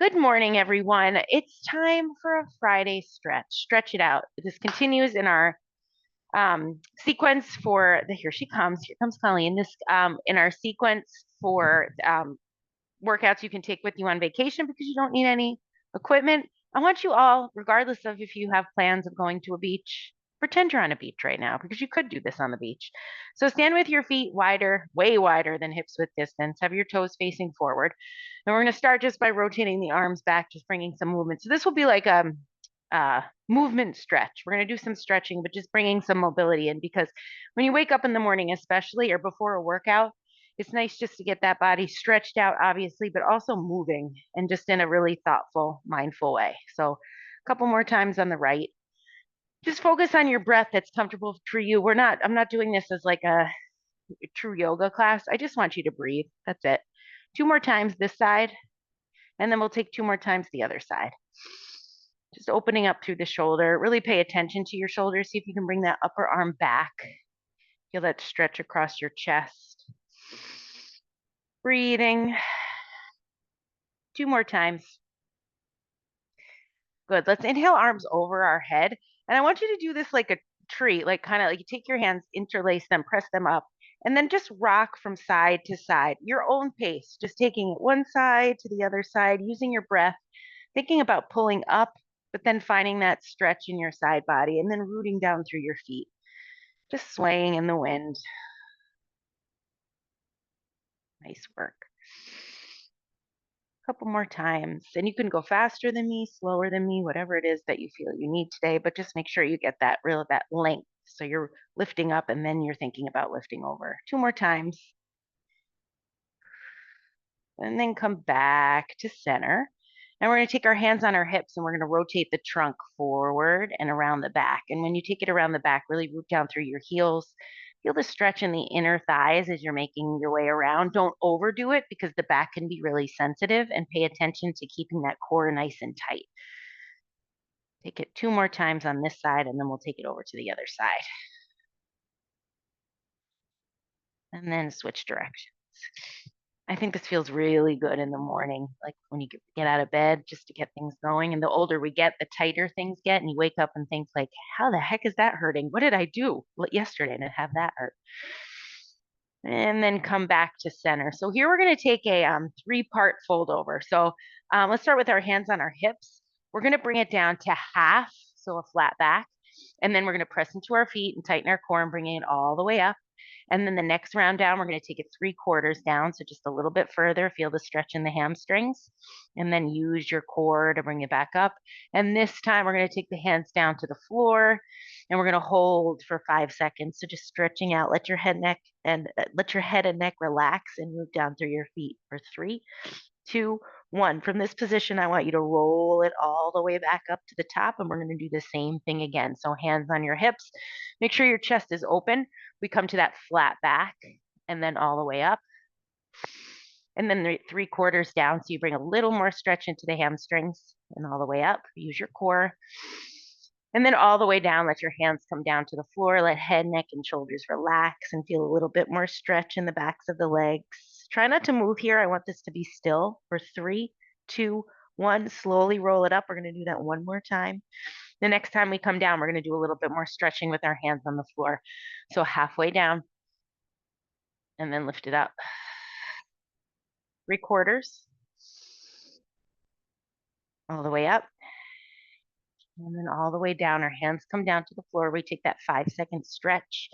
Good morning, everyone. It's time for a Friday stretch. Stretch it out. This continues in our sequence for the here she comes. Here comes Colleen. This in our sequence for workouts you can take with you on vacation because you don't need any equipment. I want you all, regardless of if you have plans of going to a beach, pretend you're on a beach right now because you could do this on the beach. So stand with your feet wider, way wider than hips width distance. Have your toes facing forward. And we're going to start just by rotating the arms back, just bringing some movement. So this will be like a movement stretch. We're going to do some stretching, but just bringing some mobility in because when you wake up in the morning, especially or before a workout, it's nice just to get that body stretched out, obviously, but also moving and just in a really thoughtful, mindful way. So a couple more times on the right. Just focus on your breath that's comfortable for you. I'm not doing this as like a true yoga class. I just want you to breathe. That's it. Two more times this side, and then we'll take two more times the other side. Just opening up through the shoulder. Really pay attention to your shoulder. See if you can bring that upper arm back. Feel that stretch across your chest. Breathing. Two more times. Good. Let's inhale arms over our head. And I want you to do this like a tree, like kind of like you take your hands, interlace them, press them up, and then just rock from side to side, your own pace, just taking it one side to the other side, using your breath, thinking about pulling up, but then finding that stretch in your side body and then rooting down through your feet, just swaying in the wind. Nice work. Couple more times. And you can go faster than me, slower than me, whatever it is that you feel you need today, but just make sure you get that length. So you're lifting up and then you're thinking about lifting over. Two more times. And then come back to center. And we're going to take our hands on our hips and we're going to rotate the trunk forward and around the back. And when you take it around the back, really root down through your heels. Feel the stretch in the inner thighs as you're making your way around. Don't overdo it because the back can be really sensitive, and pay attention to keeping that core nice and tight. Take it two more times on this side and then we'll take it over to the other side. And then switch directions. I think this feels really good in the morning, like when you get out of bed just to get things going. And the older we get, the tighter things get. And you wake up and think like, how the heck is that hurting? What did I do yesterday to have that hurt? And then come back to center. So here we're going to take a three-part fold over. So let's start with our hands on our hips. We're going to bring it down to half, so a flat back. And then we're going to press into our feet and tighten our core and bring it all the way up. And then the next round down, we're going to take it 3/4 down. So just a little bit further, feel the stretch in the hamstrings, and then use your core to bring it back up. And this time we're going to take the hands down to the floor and we're going to hold for 5 seconds. So just stretching out, let your head and neck relax and move down through your feet for 3, 2, 1. From this position, I want you to roll it all the way back up to the top, and we're going to do the same thing again. So hands on your hips. Make sure your chest is open. We come to that flat back and then all the way up. And then 3/4 down. So you bring a little more stretch into the hamstrings and all the way up. Use your core. And then all the way down, let your hands come down to the floor. Let head, neck, and shoulders relax and feel a little bit more stretch in the backs of the legs. Try not to move here. I want this to be still for 3, 2, 1. Slowly roll it up. We're going to do that one more time. The next time we come down, we're going to do a little bit more stretching with our hands on the floor. So halfway down and then lift it up. 3/4. All the way up. And then all the way down, our hands come down to the floor. We take that 5-second stretch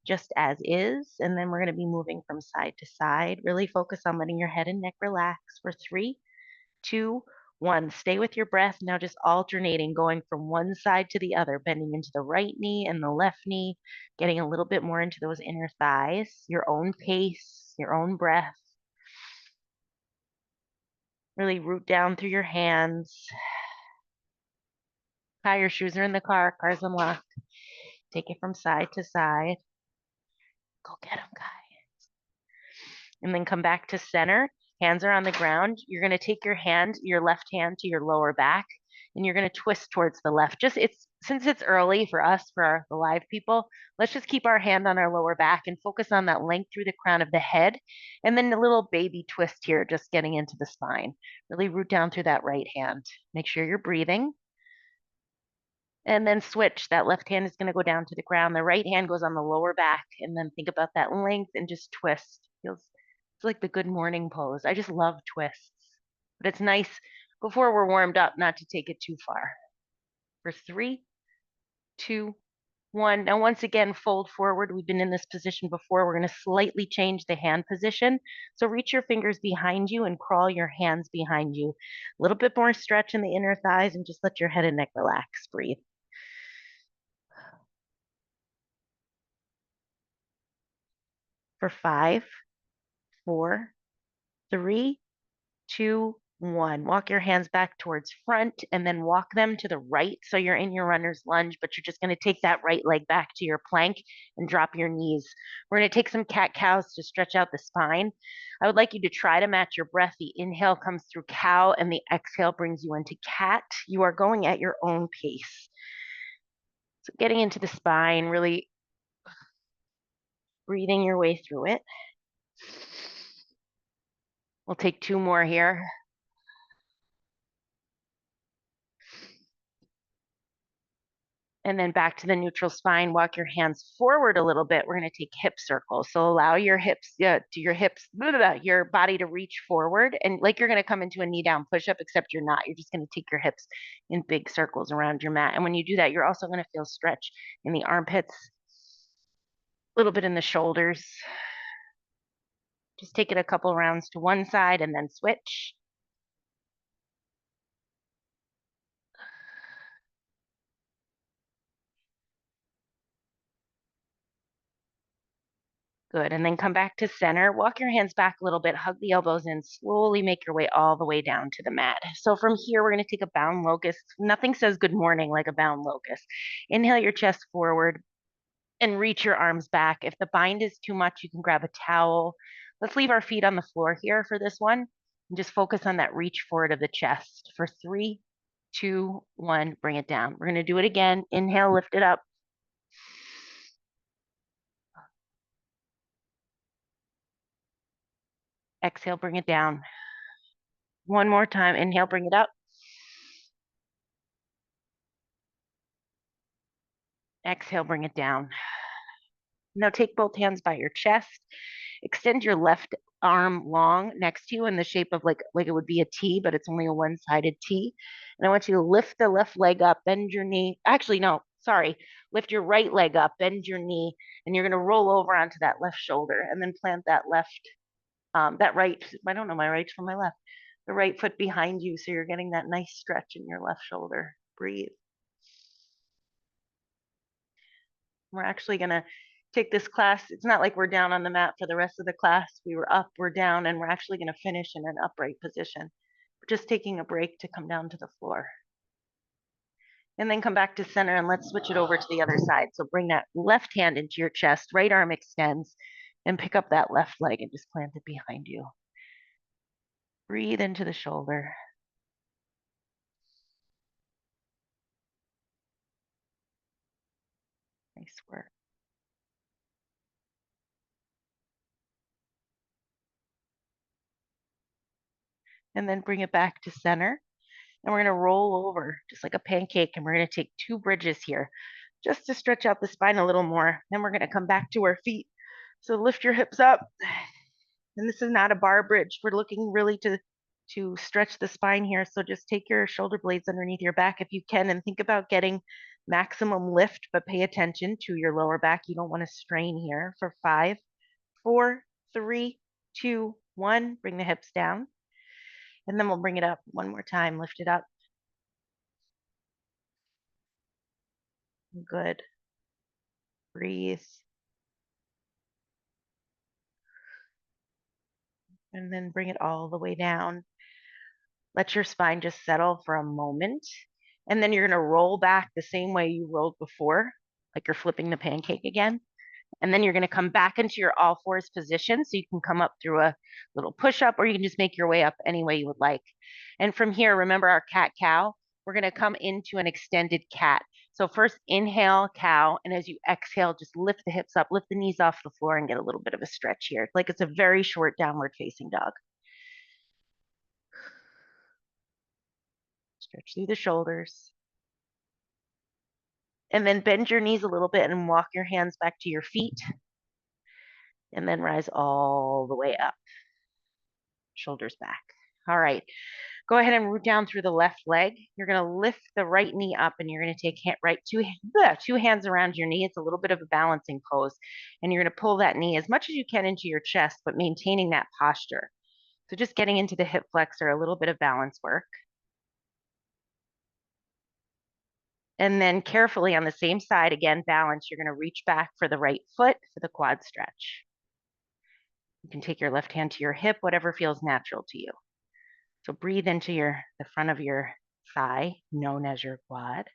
just as is. And then we're going to be moving from side to side. Really focus on letting your head and neck relax for 3, 2, 1. Stay with your breath. Now just alternating, going from one side to the other, bending into the right knee and the left knee, getting a little bit more into those inner thighs, your own pace, your own breath. Really root down through your hands. Kai, your shoes are in the car. Car's unlocked. Take it from side to side. Go get them, Kai. And then come back to center. Hands are on the ground. You're going to take your left hand to your lower back, and you're going to twist towards the left. Just it's since it's early for us, for the live people, let's just keep our hand on our lower back and focus on that length through the crown of the head. And then a little baby twist here, just getting into the spine. Really root down through that right hand. Make sure you're breathing. And then switch. That left hand is going to go down to the ground. The right hand goes on the lower back. And then think about that length and just twist. It's like the good morning pose. I just love twists. But it's nice before we're warmed up not to take it too far. For 3, 2, 1. Now, once again, fold forward. We've been in this position before. We're going to slightly change the hand position. So reach your fingers behind you and crawl your hands behind you. A little bit more stretch in the inner thighs and just let your head and neck relax. Breathe. For 5, 4, 3, 2, 1. Walk your hands back towards front and then walk them to the right. So you're in your runner's lunge, but you're just going to take that right leg back to your plank and drop your knees. We're going to take some cat cows to stretch out the spine. I would like you to try to match your breath. The inhale comes through cow and the exhale brings you into cat. You are going at your own pace. So getting into the spine, really breathing your way through it. We'll take 2 more here. And then back to the neutral spine. Walk your hands forward a little bit. We're going to take hip circles. So allow your hips, your body to reach forward. And like you're going to come into a knee down push up, except you're not. You're just going to take your hips in big circles around your mat. And when you do that, you're also going to feel stretch in the armpits, a little bit in the shoulders. Just take it a couple rounds to one side and then switch. Good. And then come back to center. Walk your hands back a little bit, hug the elbows in, slowly make your way all the way down to the mat. So from here, we're going to take a bound locust. Nothing says good morning like a bound locust. Inhale your chest forward and reach your arms back. If the bind is too much, you can grab a towel. Let's leave our feet on the floor here for this one and just focus on that reach forward of the chest. For 3, 2, 1, bring it down. We're going to do it again. Inhale, lift it up. Exhale, bring it down. One more time. Inhale, bring it up. Exhale, bring it down. Now take both hands by your chest. Extend your left arm long next to you in the shape of like it would be a T, but it's only a one-sided T. And I want you to lift the left leg up, bend your knee. Actually, no, sorry. Lift your right leg up, bend your knee, and you're going to roll over onto that left shoulder and then plant that right, I don't know my right from my left, the right foot behind you. So you're getting that nice stretch in your left shoulder. Breathe. We're actually going to take this class. It's not like we're down on the mat for the rest of the class. We were up, we're down, and we're actually going to finish in an upright position. We're just taking a break to come down to the floor. And then come back to center and let's switch it over to the other side. So bring that left hand into your chest, right arm extends, and pick up that left leg and just plant it behind you. Breathe into the shoulder. Nice work. And then bring it back to center. And we're going to roll over just like a pancake. And we're going to take 2 bridges here just to stretch out the spine a little more. Then we're going to come back to our feet. So lift your hips up. And this is not a bar bridge. We're looking really to stretch the spine here. So just take your shoulder blades underneath your back if you can and think about getting maximum lift, but pay attention to your lower back. You don't want to strain here. For 5, 4, 3, 2, 1, bring the hips down. And then we'll bring it up one more time. Lift it up. Good. Breathe. And then bring it all the way down. Let your spine just settle for a moment. And then you're going to roll back the same way you rolled before, like you're flipping the pancake again. And then you're going to come back into your all fours position. So you can come up through a little push up, or you can just make your way up any way you would like. And from here, remember our cat cow, we're going to come into an extended cat. So first inhale, cow, and as you exhale, just lift the hips up, lift the knees off the floor and get a little bit of a stretch here. Like it's a very short downward facing dog. Stretch through the shoulders. And then bend your knees a little bit and walk your hands back to your feet. And then rise all the way up. Shoulders back. All right. Go ahead and root down through the left leg. You're going to lift the right knee up and you're going to take two hands around your knee. It's a little bit of a balancing pose. And you're going to pull that knee as much as you can into your chest, but maintaining that posture. So just getting into the hip flexor, a little bit of balance work. And then carefully on the same side, again, balance, you're going to reach back for the right foot for the quad stretch. You can take your left hand to your hip, whatever feels natural to you. So breathe into the front of your thigh, known as your quad.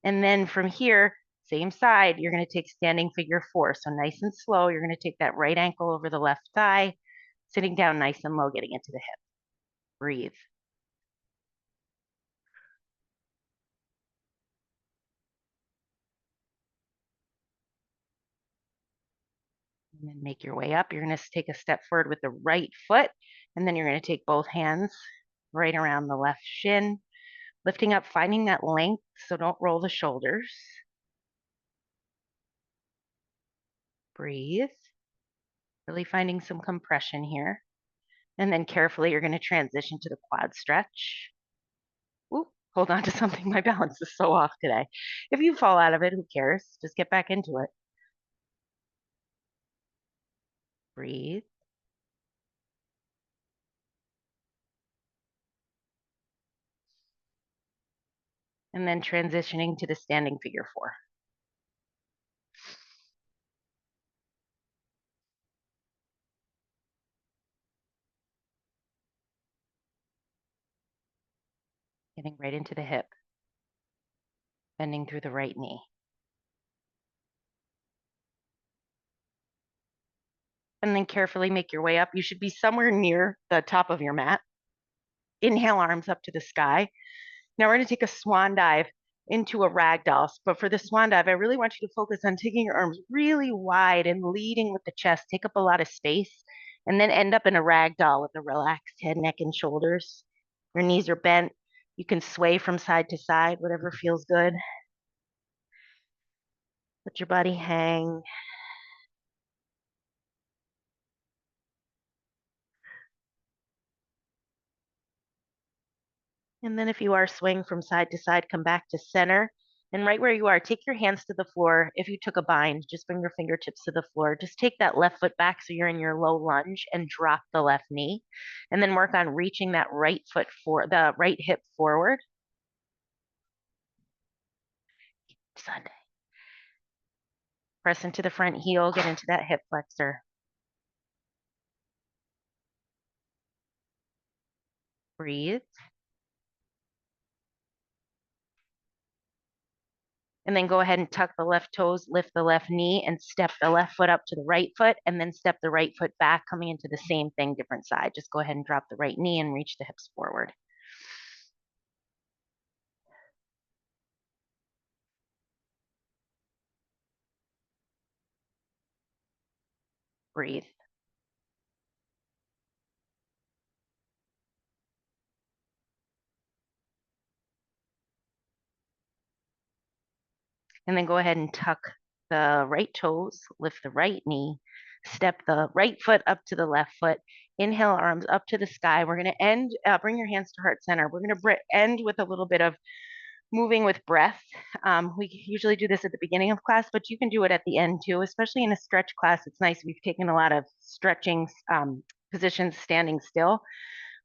And then from here, same side, you're going to take standing figure 4. So nice and slow, you're going to take that right ankle over the left thigh, sitting down nice and low, getting into the hip. Breathe. And then make your way up. You're going to take a step forward with the right foot, and then you're going to take both hands right around the left shin, lifting up, finding that length, so don't roll the shoulders. Breathe. Really finding some compression here. And then carefully, you're going to transition to the quad stretch. Ooh, hold on to something. My balance is so off today. If you fall out of it, who cares? Just get back into it. Breathe. And then transitioning to the standing figure 4. Getting right into the hip. Bending through the right knee. And then carefully make your way up. You should be somewhere near the top of your mat. Inhale, arms up to the sky. Now we're going to take a swan dive into a ragdoll. But for the swan dive, I really want you to focus on taking your arms really wide and leading with the chest. Take up a lot of space and then end up in a ragdoll with a relaxed head, neck, and shoulders. Your knees are bent. You can sway from side to side, whatever feels good. Let your body hang. And then if you are swaying from side to side, come back to center. And right where you are, take your hands to the floor. If you took a bind, just bring your fingertips to the floor. Just take that left foot back so you're in your low lunge and drop the left knee. And then work on reaching that right foot for the right hip forward. Sunday. Press into the front heel, get into that hip flexor. Breathe. And then go ahead and tuck the left toes, lift the left knee, and step the left foot up to the right foot, and then step the right foot back, coming into the same thing, different side. Just go ahead and drop the right knee and reach the hips forward. Breathe. And then go ahead and tuck the right toes, lift the right knee, step the right foot up to the left foot. Inhale, arms up to the sky. We're going to end, bring your hands to heart center. We're going to end with a little bit of moving with breath. We usually do this at the beginning of class, but you can do it at the end too, especially in a stretch class. It's nice. We've taken a lot of stretching positions standing still.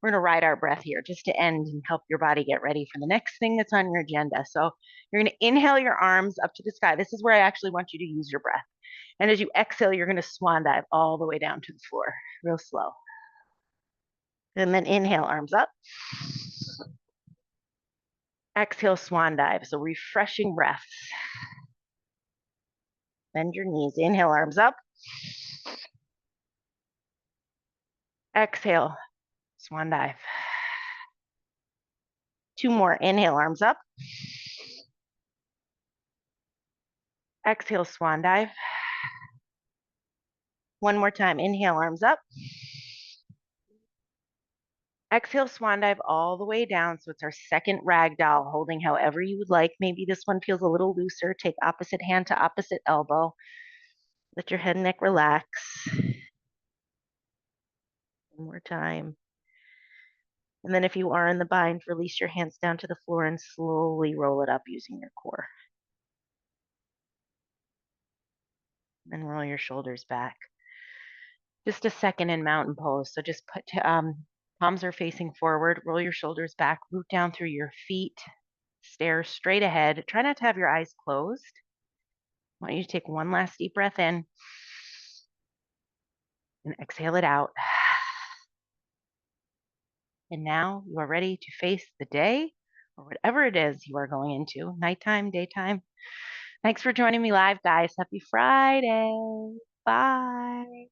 We're going to ride our breath here just to end and help your body get ready for the next thing that's on your agenda. So you're going to inhale your arms up to the sky. This is where I actually want you to use your breath. And as you exhale, you're going to swan dive all the way down to the floor, real slow. And then inhale, arms up. Exhale, swan dive. So refreshing breaths. Bend your knees. Inhale, arms up. Exhale, swan dive. 2 more. Inhale, arms up. Exhale, swan dive. 1 more time. Inhale, arms up. Exhale, swan dive all the way down. So it's our second ragdoll, holding however you would like. Maybe this one feels a little looser. Take opposite hand to opposite elbow. Let your head and neck relax. 1 more time. And then if you are in the bind, release your hands down to the floor and slowly roll it up using your core. And roll your shoulders back. Just a second in mountain pose. So just put palms are facing forward. Roll your shoulders back. Root down through your feet. Stare straight ahead. Try not to have your eyes closed. I want you to take one last deep breath in and exhale it out. And now you are ready to face the day or whatever it is you are going into, nighttime, daytime. Thanks for joining me live, guys. Happy Friday. Bye.